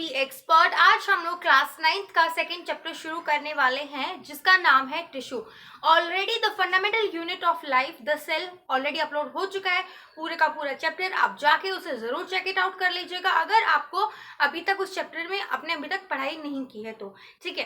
B expert. आज हम लोग क्लास 9th का सेकेंड चैप्टर शुरू करने वाले हैं जिसका नाम है tissue. Already the fundamental unit of life the cell already upload हो चुका है, पूरे का पूरा चैप्टर। आप जाके उसे जरूर चेक इट आउट कर लीजिएगा अगर आपको अभी तक उस चैप्टर में आपने अभी तक पढ़ाई नहीं की है तो। ठीक है,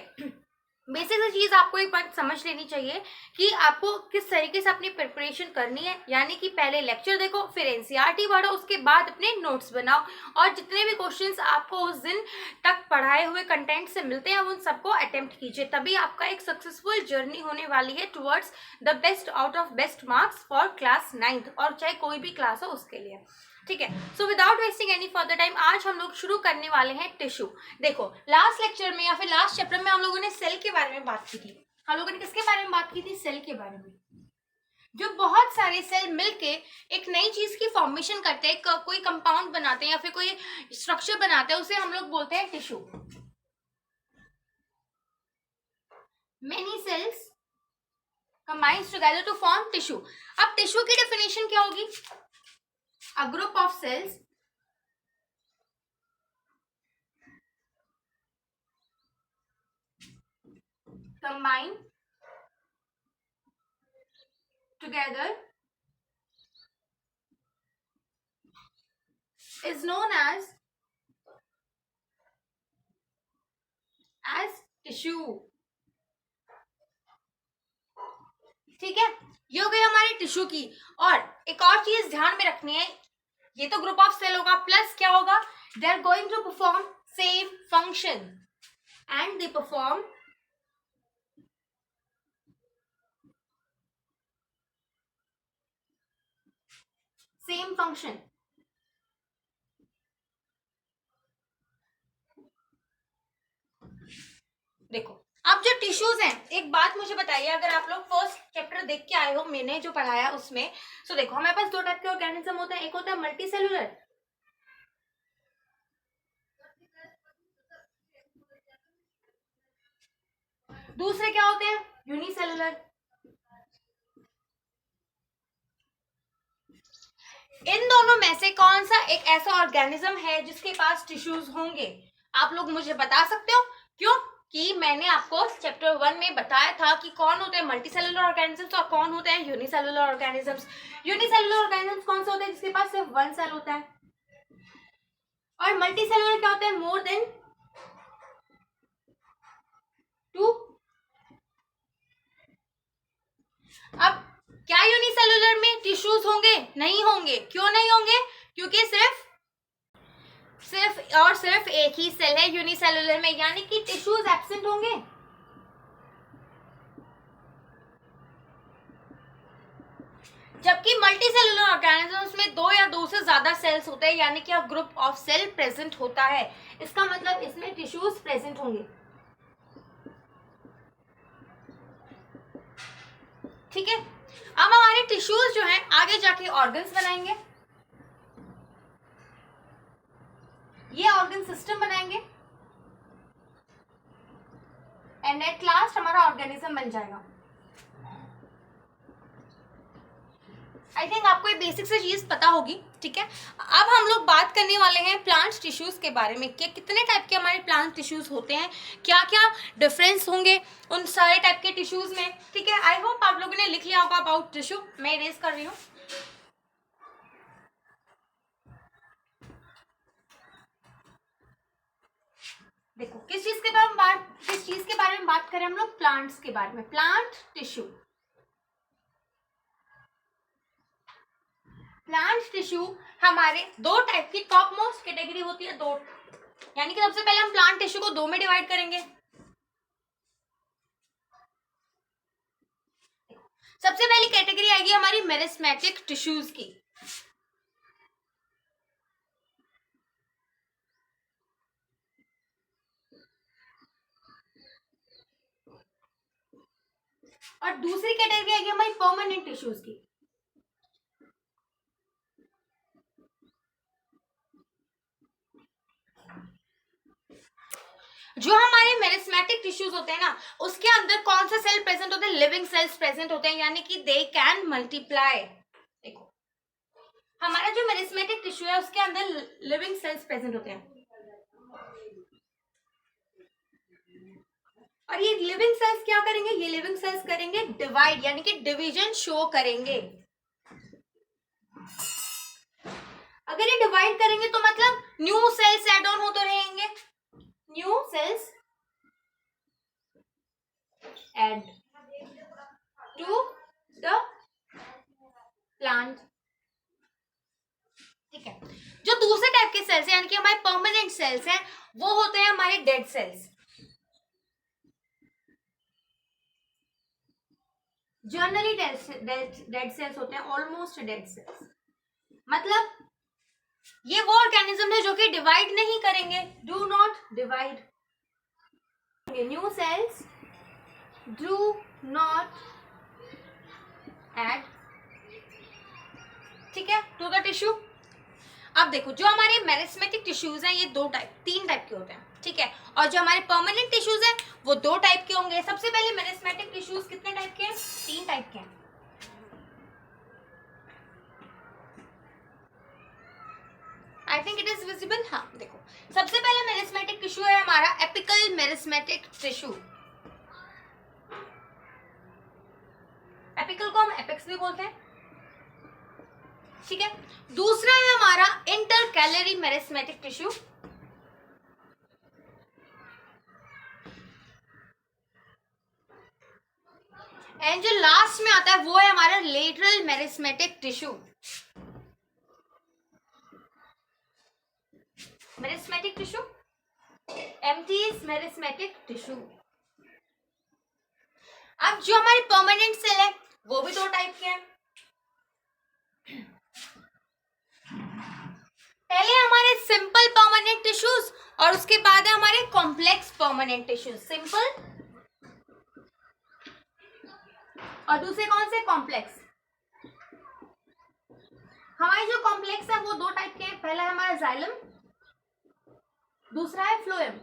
बेसिक सी चीज आपको एक बात समझ लेनी चाहिए कि आपको किस तरीके से अपनी प्रिपरेशन करनी है, यानी कि पहले लेक्चर देखो, फिर एनसीईआरटी पढ़ो, उसके बाद अपने नोट्स बनाओ और जितने भी क्वेश्चंस आपको उस दिन तक पढ़ाए हुए कंटेंट से मिलते हैं उन सबको अटेम्प्ट कीजिए, तभी आपका एक सक्सेसफुल जर्नी होने वाली है towards the best out of best marks for class 9th, और चाहे कोई भी क्लास हो उसके लिए। ठीक है, so without wasting any further time आज हम लोग शुरू करने वाले हैं टिश्यू। देखो, लास्ट लेक्चर में या फिर लास्ट चैप्टर में हम लोगों ने सेल के बारे में बात की थी। हम लोगों ने किसके बारे में बात की थी? सेल के बारे में। जो बहुत सारे सेल मिलके एक नई चीज की फॉर्मेशन करते हैं, कोई कंपाउंड बनाते हैं या फिर कोई स्ट्रक्चर बनाते हैं, उसे हम लोग बोलते हैं tissue. Many cells combines together to form tissue. अब टिश्यू की डेफिनेशन क्या होगी? A group of cells combine together is known as tissue। ठीक है, ये हो गई हमारी टिश्यू की। और एक और चीज ध्यान में रखनी है, ये तो ग्रुप ऑफ सेल होगा, प्लस क्या होगा? They are going to perform same function and they perform same function. देखो, अब जो टिश्यूज हैं, एक बात मुझे बताइए, अगर आप लोग फर्स्ट चैप्टर देख के आए हो मैंने जो पढ़ाया उसमें, तो देखो हमारे पास दो टाइप के ऑर्गेनिज्म होते हैं। एक होता है मल्टी सेलुलर, दूसरे क्या होते हैं? यूनिसेलुलर। इन दोनों में से कौन सा एक ऐसा ऑर्गेनिज्म है जिसके पास टिश्यूज होंगे? आप लोग मुझे बता सकते हो? क्यों कि मैंने आपको चैप्टर 1 में बताया था कि कौन होते हैं मल्टी सेलुलर ऑर्गेनिजम्स और कौन होते हैं यूनिसेलुलर ऑर्गेनिजम्स। यूनिसेलुलर ऑर्गेनिजम्स कौन से होते हैं? जिसके पास सिर्फ वन सेल होता है। और मल्टी सेलुलर क्या होता है? More than 2। अब क्या यूनिसेलुलर में टिश्यूज होंगे? नहीं होंगे। क्यों नहीं होंगे? क्योंकि सिर्फ और सिर्फ एक ही सेल है यूनिसेलुलर में, यानी कि टिश्यूज एब्सेंट होंगे। जबकि मल्टी सेलुलर ऑर्गेनिजम्स में दो या दो से ज्यादा सेल्स होते हैं, यानी कि a group of cell present होता है। इसका मतलब इसमें टिश्यूज प्रेजेंट होंगे। ठीक है, अब हमारे टिश्यूज जो हैं आगे जाके ऑर्गन्स बनाएंगे, ये ऑर्गन सिस्टम बनाएंगे एंड एट लास्ट हमारा ऑर्गेनिज्म बन जाएगा। आई थिंक आपको ये बेसिक से चीज पता होगी। ठीक है, अब हम लोग बात करने वाले हैं प्लांट टिश्यूज के बारे में कि कितने टाइप के हमारे प्लांट टिश्यूज होते हैं, क्या क्या डिफरेंस होंगे उन सारे टाइप के टिश्यूज में। ठीक है, आई होप आप लोगों ने लिख लिया होगा अबाउट टिश्यू। मैं इरेज कर रही हूँ। देखो, किस चीज के बारे में बात करें हम लोग? प्लांट्स के बारे में। प्लांट टिश्यू, प्लांट टिश्यू हमारे दो टाइप की टॉप मोस्ट कैटेगरी होती है, दो, यानी कि सबसे पहले हम प्लांट टिश्यू को दो में डिवाइड करेंगे। सबसे पहली कैटेगरी आएगी हमारी मेरिस्मेटिक टिश्यूज की। और दूसरी कैटेगरी आएगी हमारी परमानेंट टिश्यूज की। जो हमारे मेरिस्मेटिक टिश्यूज होते हैं ना, उसके अंदर कौन सा सेल प्रेजेंट होते हैं? लिविंग सेल्स प्रेजेंट होते हैं, यानी कि दे कैन मल्टीप्लाई। देखो, हमारा जो मेरिस्मेटिक टिश्यू है उसके अंदर लिविंग सेल्स प्रेजेंट होते हैं। और ये लिविंग सेल्स क्या करेंगे, ये लिविंग सेल्स करेंगे डिवाइड, यानी कि डिवीजन शो करेंगे। अगर ये डिवाइड करेंगे तो मतलब न्यू सेल्स एड ऑन होते रहेंगे, new cells add to the plant. ठीक है, जो दूसरे टाइप के सेल्स हैं यानी कि हमारे परमानेंट सेल्स हैं वो होते हैं हमारे dead cells. Generally dead cells होते हैं, ऑलमोस्ट डेड सेल्स, मतलब ये वो ऑर्गेनिज्म है जो कि डिवाइड नहीं करेंगे, do not divide. New cells do not add, ठीक है, टू द टिश्यू। अब देखो जो हमारे मेरिस्मेटिक टिश्यूज हैं ये तीन टाइप के होते हैं, ठीक है, और जो हमारे परमानेंट टिश्यूज हैं वो 2 टाइप के होंगे। सबसे पहले मेरिस्मेटिक टिश्यूज कितने टाइप के हैं, 3 टाइप के हैं। I think it is visible, हाँ देखो, सबसे पहले मेरिस्मेटिक टिश्यू है हमारा एपिकल मेरिस्मेटिक टिश्यू। एपिकल को हम एपेक्स भी बोलते हैं, ठीक है। दूसरा है हमारा इंटरकैलरी मेरिस्मेटिक टिश्यू, एंड जो लास्ट में आता है वो है हमारा lateral meristematic tissue. Meristematic tissue, empties meristematic tissue. अब जो हमारी परमानेंट सेल है वो भी 2 टाइप के हैं। पहले हमारे सिंपल परमानेंट टिश्यूज और उसके बाद है हमारे कॉम्प्लेक्स परमानेंट टिश्यूज। सिंपल और दूसरे कौन से, कॉम्प्लेक्स। हमारे जो कॉम्प्लेक्स है वो 2 टाइप के हैं, पहला है हमारा जाइलम, दूसरा है फ्लोएम।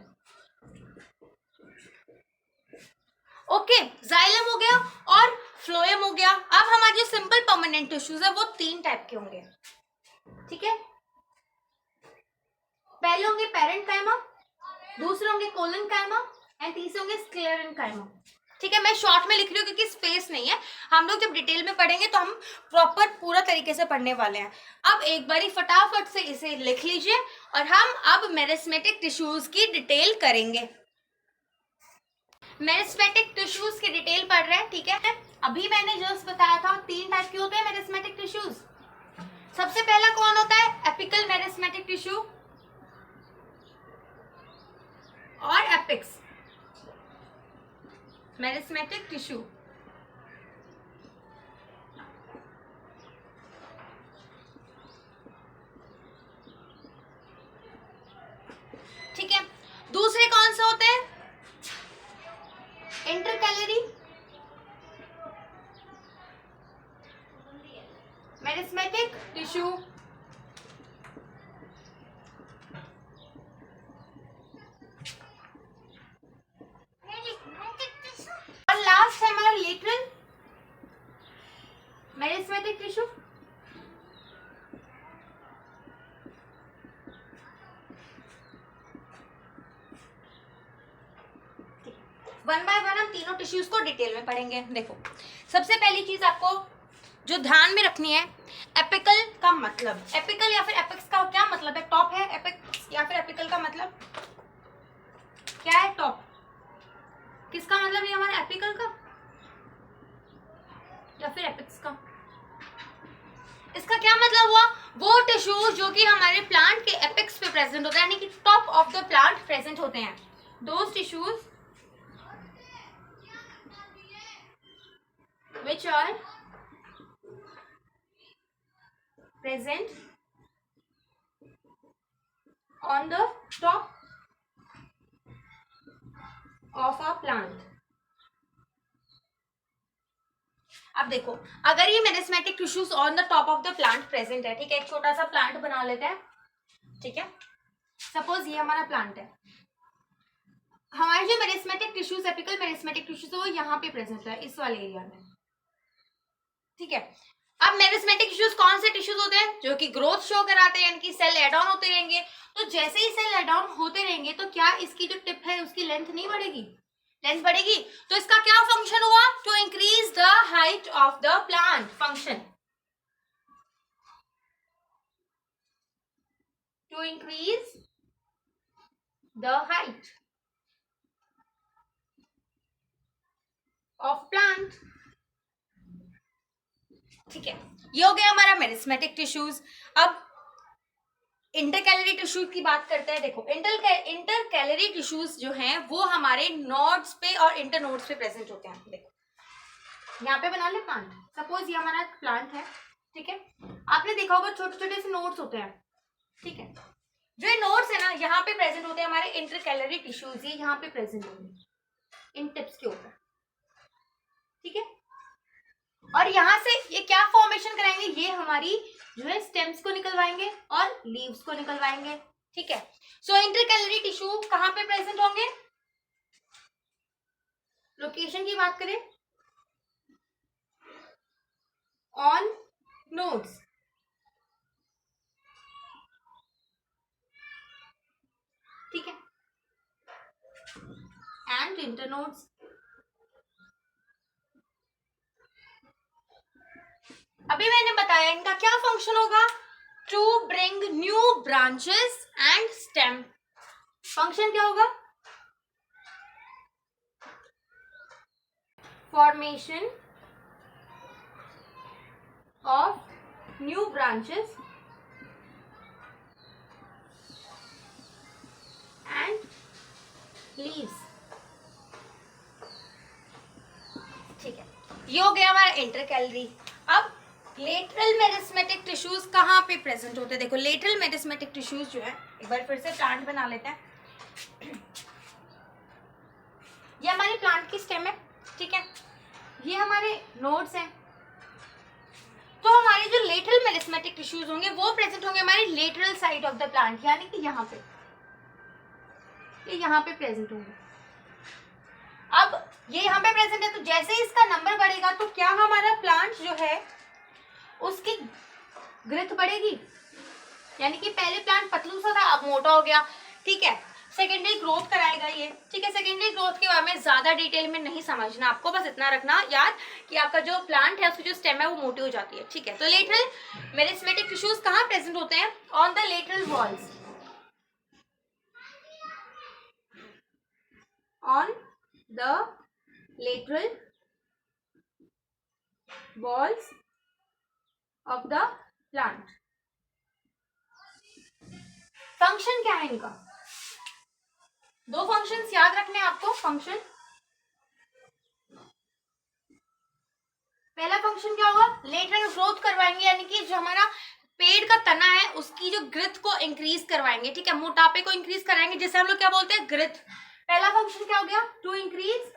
ओके, जाइलम हो गया और फ्लोएम हो गया। अब हमारे जो सिंपल परमानेंट टिश्यूज है वो 3 टाइप के होंगे, ठीक है। पहले होंगे पेरेन्काइमा, दूसरे होंगे कोलेनकाइमा एंड तीसरे होंगे स्क्लेरेनकाइमा, ठीक है। मैं शॉर्ट में लिख रही हूँ क्योंकि स्पेस नहीं है, हम लोग जब डिटेल में पढ़ेंगे तो हम प्रॉपर पूरा तरीके से पढ़ने वाले हैं। अब एक बारी फटाफट से इसे लिख लीजिए और हम अब मेरिस्मेटिक टिश्यूज की डिटेल करेंगे। मेरिस्मेटिक टिश्यूज की डिटेल पढ़ रहे हैं, ठीक है। अभी मैंने जस्ट बताया था 3 टाइप के होते हैं मेरिस्मेटिक टिश्यूज। सबसे पहला कौन होता है, एपिकल मेरिस्मेटिक टिश्यू और एपिक्स मेरिस्मेटिक टिश्यू। ठीक है, दूसरे कौन से होते हैं, इंटरकैलरी मेरिस्मेटिक टिश्यू और लास्ट है हमारा lateral meristematic tissue. One by one हम तीनों टिश्यूज को डिटेल में पढ़ेंगे। देखो, सबसे पहली चीज आपको जो ध्यान में रखनी है, एपिकल का मतलब, एपिकल या फिर एपिक्स का क्या मतलब है, टॉप है, एपिक्स या फिर एपिकल का मतलब क्या है, टॉप। किसका मतलब ये हमारा एपिकल का या फिर एपिक्स का, इसका क्या मतलब हुआ, वो टिश्यू जो कि हमारे प्लांट के एपिक्स पे प्रेजेंट होता है, यानी कि top of the plant present होते हैं, those tissues which are present on the top of a plant। अब देखो, अगर ये meristematic tissues on the top of the plant present है, ठीक है, एक छोटा सा प्लांट बना लेते हैं, ठीक है, सपोज ये हमारा प्लांट है, हमारे जो meristematic tissues, apical meristematic tissues, वो यहाँ पे प्रेजेंट है इस वाले एरिया में, ठीक है। अब मेरिस्मेटिक टिश्यूज कौन से टिश्यूज होते हैं, जो कि ग्रोथ शो कराते हैं, यानी कि सेल एड ऑन होते रहेंगे। तो जैसे ही सेल एड ऑन होते रहेंगे तो क्या इसकी जो टिप है उसकी लेंथ नहीं बढ़ेगी, लेंथ बढ़ेगी। तो इसका क्या फंक्शन हुआ? To increase the height of the plant. Function to increase the height of plant. ठीक है, ये हो गया हमारा मेरिस्मेटिक टिश्यूज। अब इंटरकैलरी टिश्यूज की बात करते हैं। देखो इंटरकैलरी टिश्यूज जो हैं वो हमारे नोड्स पे और इंटरनोड्स पे प्रेजेंट होते हैं। देखो यहाँ पे बना ले प्लांट, सपोज ये हमारा प्लांट है, ठीक है। आपने देखा होगा छोटे छोटे से नोड्स होते हैं, ठीक है। जो ये नोड्स है ना यहाँ पे प्रेजेंट होते हैं हमारे इंटरकैलरी टिश्यूज, ये यहाँ पे प्रेजेंट होंगे इन टिप्स के ऊपर, ठीक है। और यहाँ से ये क्या फॉर्मेशन कराएंगे? ये हमारी जो है स्टेम्स को निकलवाएंगे और लीव्स को निकलवाएंगे, ठीक है। सो इंटरकैलरी टिश्यू कहाँ पे प्रेजेंट होंगे? लोकेशन की बात करें, ऑन नोड्स, ठीक है, एंड इंटरनोड्स। अभी मैंने बताया इनका क्या फंक्शन होगा? To bring new branches and stem. Function क्या होगा? Formation of new branches and leaves, ठीक है। ये हो गया हमारा इंटरकैलरी। अब लेटरल मेरिस्मेटिक टिश्यूज कहाँ पे प्रेजेंट होते हैं? देखो लेटरल मेरिस्मेटिक टिश्यूज जो है, एक बार फिर से प्लांट बना लेते हैं। ये हमारे प्लांट की स्टेम है, ठीक है। ये हमारे नोड्स हैं। तो हमारे जो लेटरल मेरिस्मेटिक टिश्यूज होंगे वो प्रेजेंट होंगे हमारी lateral side of the plant, यानी कि यहाँ पे, ये यहाँ पे प्रेजेंट होंगे। अब ये यहाँ पे प्रेजेंट है, तो जैसे ही इसका नंबर बढ़ेगा तो क्या हमारा प्लांट जो है उसकी ग्रोथ बढ़ेगी, यानी कि पहले प्लांट पतलू सा था अब मोटा हो गया, ठीक है। सेकेंडरी ग्रोथ कराएगा ये, ठीक है। सेकेंडरी ग्रोथ के बारे में ज्यादा डिटेल में नहीं समझना आपको, बस इतना रखना याद कि आपका जो प्लांट है उसकी जो स्टेम है वो मोटी हो जाती है, ठीक है। तो लेटरल मेरिस्मेटिक टिश्यूज कहाँ प्रेजेंट होते हैं? On the lateral walls, on the lateral walls of the plant। Function क्या है इनका? दो फंक्शंस याद रखने हैं आपको। फंक्शन, पहला फंक्शन क्या होगा? लेटरल ग्रोथ करवाएंगे, यानी कि जो हमारा पेड़ का तना है उसकी जो ग्रोथ को इंक्रीज करवाएंगे, ठीक है। मोटापे को इंक्रीज कराएंगे, जिसे हम लोग क्या बोलते हैं? ग्रोथ। पहला फंक्शन क्या हो गया? To increase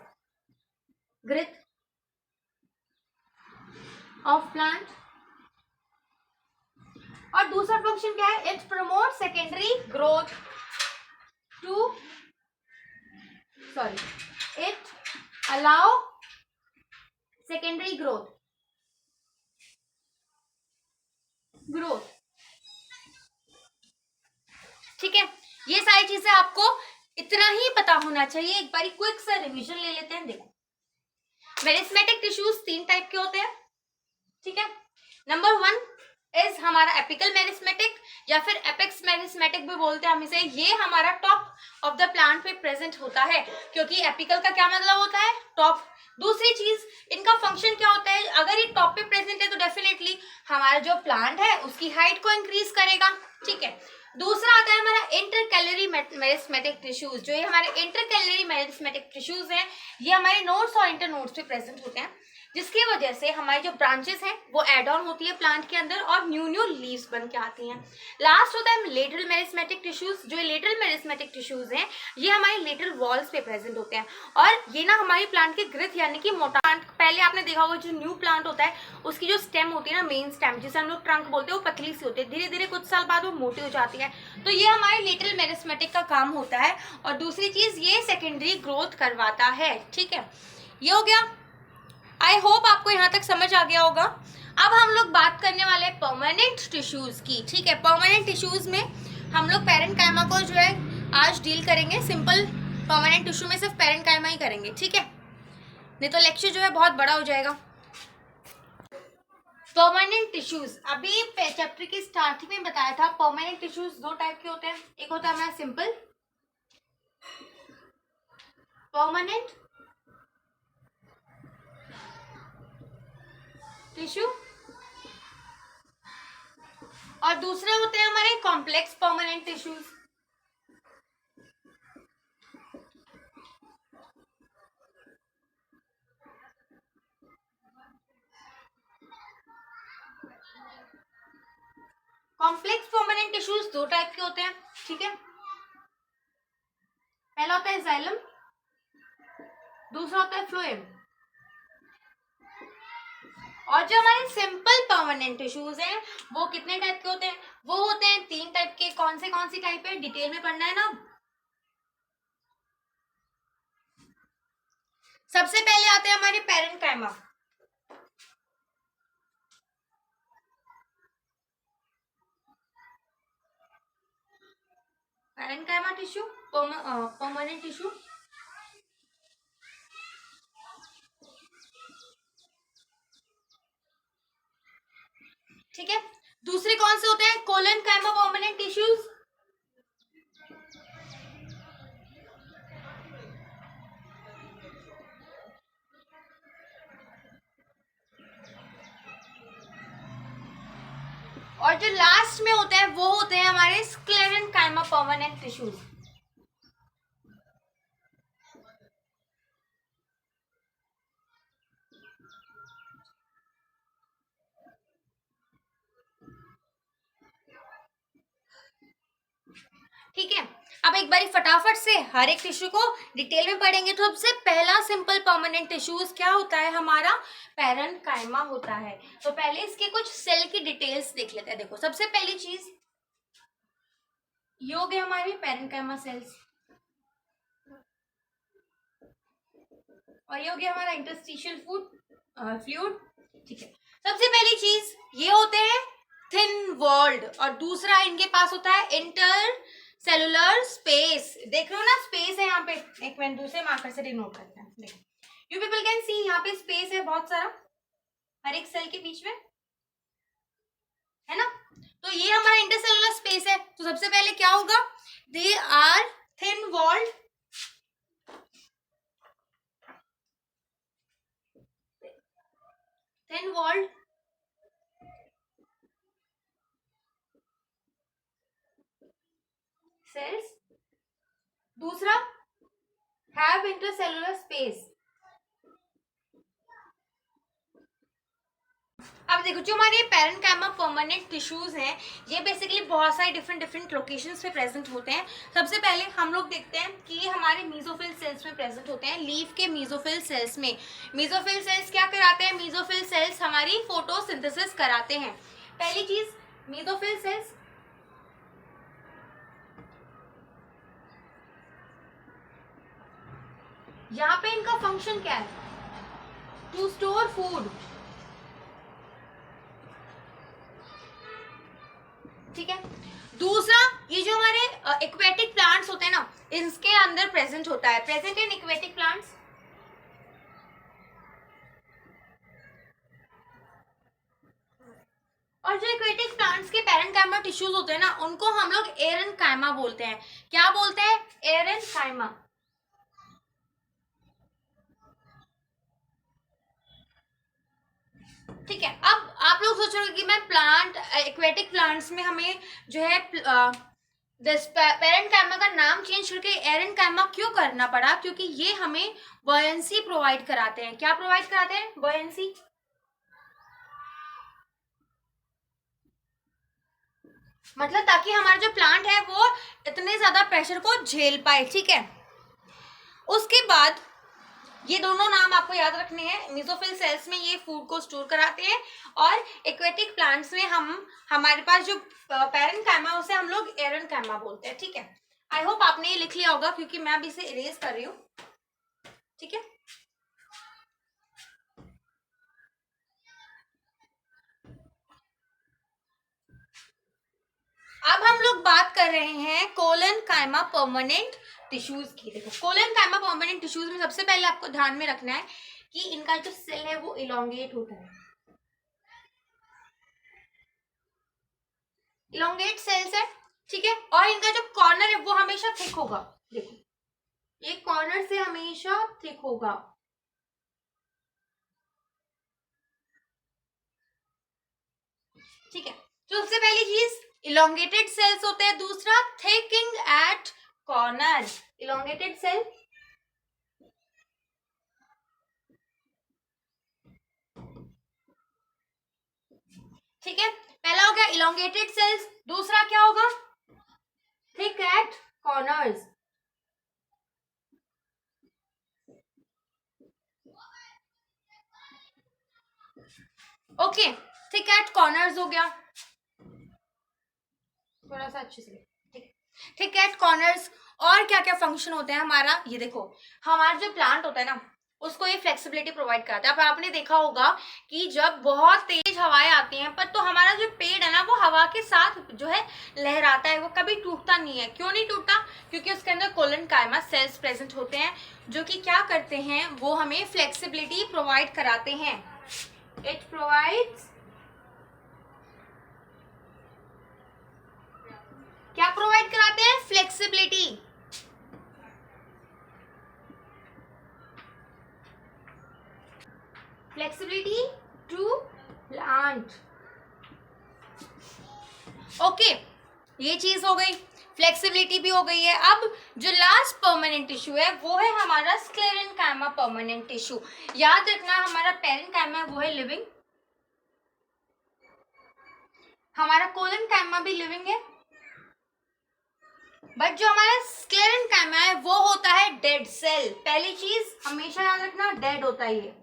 growth of plant. और दूसरा फंक्शन क्या है? It promote secondary growth to it allow secondary growth, ठीक है। ये सारी चीजें आपको इतना ही पता होना चाहिए। एक बारी क्विक सा रिवीजन ले लेते हैं। देखो मेरिस्मेटिक टिश्यूज तीन टाइप के होते हैं, ठीक है। नंबर 1 इज हमारा एपिकल मेरिस्मेटिक या फिर एपेक्स मेरिस्मेटिक भी बोलते हैं हम इसे। ये हमारा टॉप ऑफ द प्लांट पे प्रेजेंट होता है, क्योंकि एपिकल का क्या मतलब होता है? टॉप। दूसरी चीज, इनका फंक्शन क्या होता है? अगर ये टॉप पे प्रेजेंट है तो डेफिनेटली हमारा जो प्लांट है उसकी हाइट को इंक्रीज करेगा, ठीक है। दूसरा आता है हमारा इंटरकैलरी मेरिस्मेटिक टिश्यूज। जो ये हमारे इंटरकैलरी मेरिस्मेटिक टिश्यूज हैं ये हमारे नोड्स और इंटरनोड्स पे प्रेजेंट होते हैं, जिसकी वजह से हमारी जो ब्रांचेस हैं वो एड ऑन होती है प्लांट के अंदर और न्यू लीव्स बन के आती हैं। लास्ट होता है लेटरल मेरिस्मेटिक टिश्यूज। जो लेटरल मेरिस्मेटिक टिश्यूज हैं ये हमारे लेटरल वॉल्स पे प्रेजेंट होते हैं और ये ना हमारी प्लांट के ग्रोथ यानी कि मोटा प्लांट, पहले आपने देखा होगा जो न्यू प्लांट होता है उसकी जो स्टेम होती है ना, मेन स्टेम जिसे हम लोग ट्रंक बोलते हैं, वो पतली सी होती है। धीरे धीरे कुछ साल बाद वो मोटी हो जाती है। तो ये हमारे लेटरल मेरिस्मेटिक का काम होता है। और दूसरी चीज ये सेकेंडरी ग्रोथ करवाता है, ठीक है। ये हो गया। आई होप आपको यहाँ तक समझ आ गया होगा। अब हम लोग बात करने वाले परमानेंट टिश्यूज की, ठीक है। परमानेंट टिश्यूज में हम लोग पैरेंकाइमा को जो है आज डील करेंगे। सिंपल परमानेंट टिश्यू में सिर्फ पैरेन्काइमा ही करेंगे, ठीक है, नहीं तो लेक्चर जो है बहुत बड़ा हो जाएगा। परमानेंट टिश्यूज, अभी चैप्टर की स्टार्टिंग में बताया था परमानेंट टिश्यूज दो टाइप के होते हैं, एक होता है हमारा सिंपल परमानेंट टिश्यू और दूसरे होते हैं हमारे complex permanent tissues. Complex permanent tissues दो टाइप के होते हैं, ठीक है, पहला होता है जाइलम, दूसरा होता है फ्लोएम। और जो हमारे सिंपल परमानेंट टिश्यूज हैं वो कितने टाइप के होते हैं, वो होते हैं तीन टाइप के। कौन सी टाइप है, डिटेल में पढ़ना है ना। सबसे पहले आते हैं हमारे parenchyma. Parenchyma tissue, permanent tissue, ठीक है। दूसरे कौन से होते हैं, कोलेनकाइमा परमानेंट टिश्यूज, और जो लास्ट में होते हैं वो होते हैं हमारे स्क्लेरेन्काइमा परमानेंट टिश्यूज। ठीक है, अब एक बारी फटाफट से हर एक टिश्यू को डिटेल में पढ़ेंगे। तो सबसे पहला सिंपल परमानेंट टिश्यूज क्या होता है, हमारा पैरेन्काइमा होता है। तो पहले इसके कुछ सेल की डिटेल्स देख लेते हैं। देखो, सबसे पहली चीज ये हो गए हमारे पैरेन्काइमा सेल्स, और ये हो गया हमारा इंटरस्टिशियल फ्लूइड, ठीक है। सबसे पहली चीज ये होते हैं थिन वॉल्ड, और दूसरा इनके पास होता है इंटर सेलुलर स्पेस। देख रहे हो ना, स्पेस है यहाँ पे, एक मिनट दूसरे मार्कर से डिनोट करते हैं। देखो, यू पीपल कैन सी, यहाँ पे स्पेस है बहुत सारा हर एक सेल के बीच में, है ना। तो ये हमारा इंटरसेलुलर स्पेस है। तो सबसे पहले क्या होगा, they are thin walled, thin walled cells. दूसरा हैव इंटरसेलुलर स्पेस। अब देखो, जो हमारे पैरेन्काइमा परमानेंट टिश्यूज हैं ये बेसिकली बहुत सारे डिफरेंट लोकेशंस पे प्रेजेंट होते हैं। सबसे पहले हम लोग देखते हैं कि ये हमारे मीजोफिल सेल्स में प्रेजेंट होते हैं, लीफ के मीजोफिल सेल्स में। मीजोफिल सेल्स क्या कराते हैं, मीजोफिल सेल्स हमारी फोटोसिंथेसिस कराते हैं। पहली चीज मीजोफिल सेल्स, यहाँ पे इनका फंक्शन क्या है, टू स्टोर फूड, ठीक है। दूसरा, ये जो हमारे एक्वेटिक प्लांट्स होते हैं ना, इसके अंदर प्रेजेंट होता है, प्रेजेंट इन एक्वेटिक प्लांट्स। और जो एक्वेटिक प्लांट्स के पैरेन्काइमा टिश्यूज होते हैं ना, उनको हम लोग एरेन्काइमा बोलते हैं। क्या बोलते हैं, एरेन्काइमा। ठीक है। अब आप लोग सोच रहे हो कि मैं प्लांट, एक्वेटिक प्लांट्स में हमें जो है पैरेन्काइमा का नाम चेंज करके एरेन्काइमा क्यों करना पड़ा, क्योंकि ये हमें बॉयंसी प्रोवाइड कराते हैं। क्या प्रोवाइड कराते हैं, बॉयंसी। मतलब ताकि हमारा जो प्लांट है वो इतने ज्यादा प्रेशर को झेल पाए, ठीक है। उसके बाद ये दोनों नाम आपको याद रखने हैं, मीजोफिल सेल्स में ये फूड को स्टोर कराते हैं, और एक्वेटिक प्लांट्स में हमारे पास जो पैरेन्काइमा उसे हम लोग एरेन्काइमा बोलते हैं, ठीक है। आई होप आपने ये लिख लिया होगा, क्योंकि मैं अभी इसे इरेज कर रही हूँ, ठीक है। अब हम लोग बात कर रहे हैं कोलेनकाइमा परमानेंट टिश्यूज की। देखो कोलेनकाइमा परमानेंट टिश्यूज में सबसे पहले आपको ध्यान में रखना है कि इनका जो सेल है वो इलोंगेट होता है, इलोंगेट सेल्स है, ठीक है। और इनका जो कॉर्नर है वो हमेशा थिक होगा। देखो ये कॉर्नर से हमेशा थिक होगा, ठीक है। तो सबसे पहली चीज इलोंगेटेड सेल्स होते हैं, दूसरा thickening at corner, elongated cell, ठीक है। पहला हो गया इलोंगेटेड सेल्स, दूसरा क्या होगा, thick eight corners. Okay, thick eight corners हो गया, थोड़ा सा अच्छे से, ठीक है, एट कॉर्नर्स। और क्या क्या फंक्शन होते हैं हमारा, ये देखो हमारा जो प्लांट होता है ना उसको ये फ्लेक्सिबिलिटी प्रोवाइड कराता है। अब आपने देखा होगा कि जब बहुत तेज हवाएं आती हैं पर तो हमारा जो पेड़ है ना वो हवा के साथ जो है लहराता है, वो कभी टूटता नहीं है। क्यों नहीं टूटता, क्योंकि उसके अंदर कोलेनकाइमा सेल्स प्रेजेंट होते हैं जो कि क्या करते हैं, वो हमें फ्लेक्सिबिलिटी प्रोवाइड कराते हैं। इट प्रोवाइड्स, क्या प्रोवाइड कराते हैं, flexibility. Flexibility to plant. Okay, ये चीज हो गई, फ्लेक्सिबिलिटी भी हो गई है। अब जो लास्ट परमानेंट टिश्यू है वो है हमारा स्क्लेरेनकाइमा परमानेंट टिश्यू। याद रखना हमारा पेरेनकाइमा वो है लिविंग, हमारा कोलेनकाइमा भी लिविंग है, बट जो हमारा स्क्लेरेनकाइमा है वो होता है डेड सेल। पहली चीज हमेशा याद रखना, डेड होता है ये,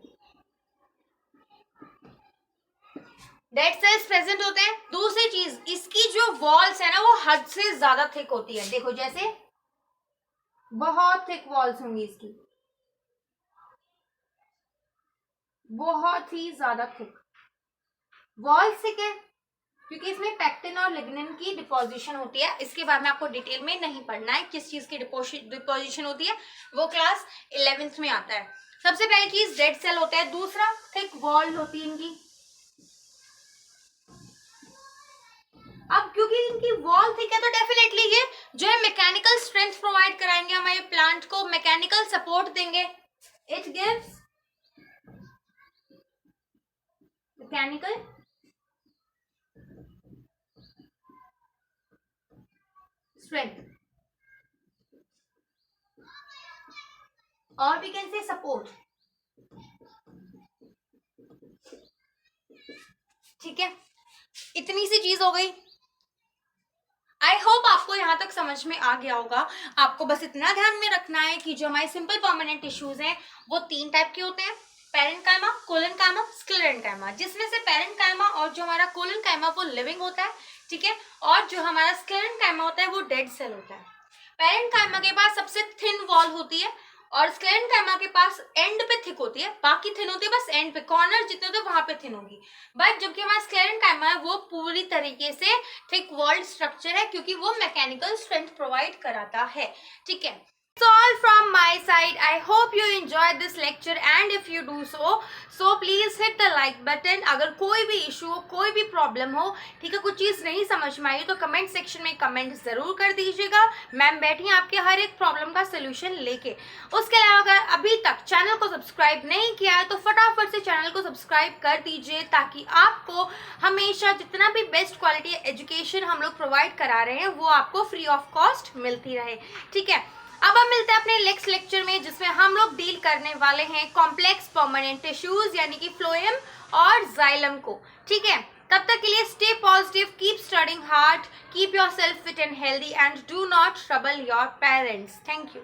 डेड सेल्स प्रेजेंट होते हैं। दूसरी चीज इसकी जो वॉल्स है ना वो हद से ज्यादा थिक होती है। देखो जैसे बहुत थिक वॉल्स होंगी इसकी, बहुत ही ज्यादा थिक वॉल्स, ठीक है, क्योंकि इसमें पेक्टिन और लिग्निन की डिपोजिशन होती है। इसके बारे में आपको डिटेल में नहीं पढ़ना है, किस चीज की डिपोजिशन होती है वो क्लास 11th में आता है। सबसे पहली चीज डेड सेल होता है, दूसरा थिक वॉल होती है इनकी। अब क्योंकि इनकी वॉल थिक है तो डेफिनेटली ये जो है मैकेनिकल स्ट्रेंथ प्रोवाइड कराएंगे हमारे प्लांट को, मैकेनिकल सपोर्ट देंगे। इट गिव्स मैकेनिकल स्ट्रेंथ और वी कैन से सपोर्ट, ठीक है। इतनी सी चीज हो गई। आई होप आपको यहाँ तक समझ में आ गया होगा। आपको बस इतना ध्यान में रखना है कि जो हमारे सिंपल परमानेंट टिश्यूज हैं वो 3 टाइप के होते हैं, पेरेनकाइमा, कोलेनकाइमा, स्क्लेरेनकाइमा, जिसमें से पेरेनकाइमा और जो हमारा कोलेनकाइमा वो लिविंग होता है, ठीक है, और जो हमारा स्क्लेरेनकाइमा होता है वो डेड सेल होता है। पेरेनकाइमा के पास सबसे थिन वॉल होती है और स्क्लेरेनकाइमा के पास एंड पे थिक होती है, बाकी थिन होती है बस एंड पे, कॉर्नर जितने होते हैं वहां पे थिन होगी। बट जबकि हमारा स्क्लेरेनकाइमा है वो पूरी तरीके से थिक वॉल्ड स्ट्रक्चर है क्योंकि वो मैकेनिकल स्ट्रेंथ प्रोवाइड कराता है, ठीक है। That's all from my side. I hope you enjoyed this lecture and if you do so please hit the like button. अगर कोई भी इशू हो, कोई भी प्रॉब्लम हो, ठीक है, कुछ चीज़ नहीं समझ में आई तो कमेंट सेक्शन में कमेंट ज़रूर कर दीजिएगा। मैम बैठी हैं आपके हर एक प्रॉब्लम का सोल्यूशन लेके। उसके अलावा अगर अभी तक चैनल को सब्सक्राइब नहीं किया है तो फटाफट से चैनल को सब्सक्राइब कर दीजिए ताकि आपको हमेशा जितना भी बेस्ट क्वालिटी एजुकेशन हम लोग प्रोवाइड करा रहे हैं वो आपको फ्री ऑफ कॉस्ट मिलती रहे, ठीक है। अब हम मिलते हैं अपने नेक्स्ट लेक्चर में जिसमें हम लोग डील करने वाले हैं कॉम्प्लेक्स परमानेंट टिश्यूज यानी कि फ्लोएम और जाइलम को, ठीक है। तब तक के लिए stay positive, keep studying hard, keep yourself fit and healthy and do not trouble your parents. Thank you.